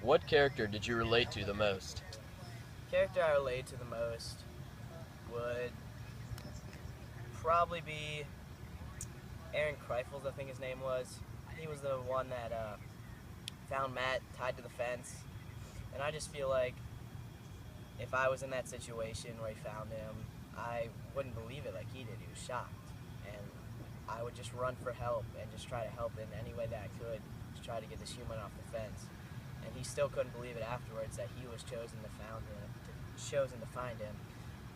What character did you relate to the most? Character I relate to the most would probably be Aaron Kreifels, I think his name was. He was the one that found Matt tied to the fence, and I just feel like if I was in that situation where he found him, I wouldn't believe it like he did. He was shocked, and I would just run for help and just try to help in any way that I could to try to get this human off the fence. And he still couldn't believe it afterwards that he was chosen to find him.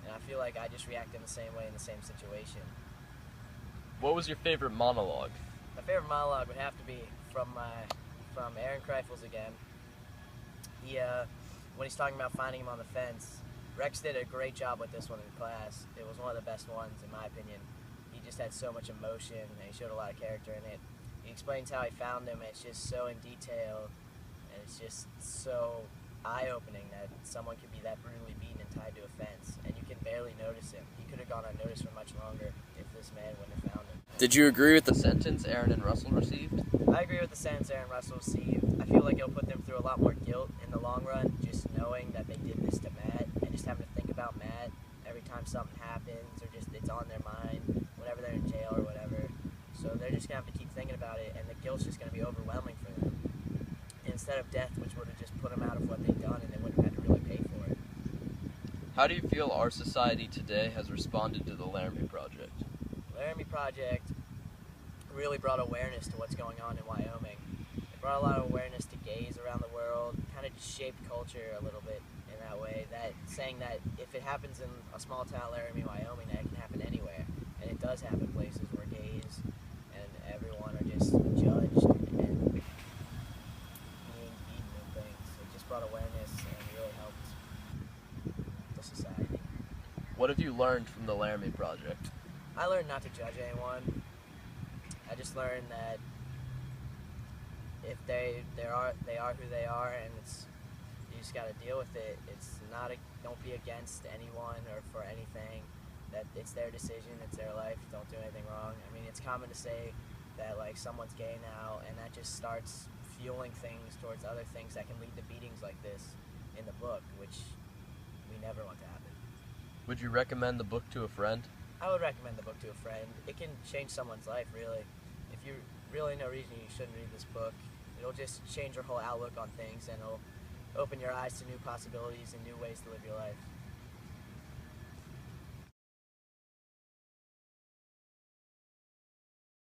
And I feel like I just reacted in the same way in the same situation. What was your favorite monologue? My favorite monologue would have to be from Aaron Kreifels again. He when he's talking about finding him on the fence, Rex did a great job with this one in class. It was one of the best ones in my opinion. He just had so much emotion and he showed a lot of character in it. He explains how he found him, and it's just so in detail, and it's just so eye-opening that someone could be that brutally beaten and tied to a fence, and you can barely notice him. He could have gone unnoticed for much longer if this man wouldn't have found him. Did you agree with the sentence Aaron and Russell received? I agree with the sentence Aaron Russell received. I feel like it'll put them through a lot more guilt in the long run, just knowing that they did this to Matt, and just having to think about Matt every time something happens, or just it's on their mind whenever they're in jail or whatever. So they're just going to have to keep thinking about it, and the guilt's just going to be overwhelming for them. Instead of death, which would have just put them out of what they've done, and they wouldn't have had to really pay for it. How do you feel our society today has responded to the Laramie Project? Laramie Project really brought awareness to what's going on in Wyoming. It brought a lot of awareness to gays around the world, kind of just shaped culture a little bit in that way, that saying that if it happens in a small town, Laramie, Wyoming, that it can happen anywhere. And it does happen places where gays and everyone are just judged and being beaten and things. It just brought awareness and really helped the society. What have you learned from the Laramie Project? I learned not to judge anyone. I just learned that if they are who they are, and you just got to deal with it. It's not don't be against anyone or for anything. That it's their decision, it's their life. Don't do anything wrong. I mean, it's common to say that like someone's gay now, and that just starts fueling things towards other things that can lead to beatings like this in the book, which we never want to happen. Would you recommend the book to a friend? I would recommend the book to a friend. It can change someone's life, really. If you really no reason you shouldn't read this book, it'll just change your whole outlook on things, and it'll open your eyes to new possibilities and new ways to live your life.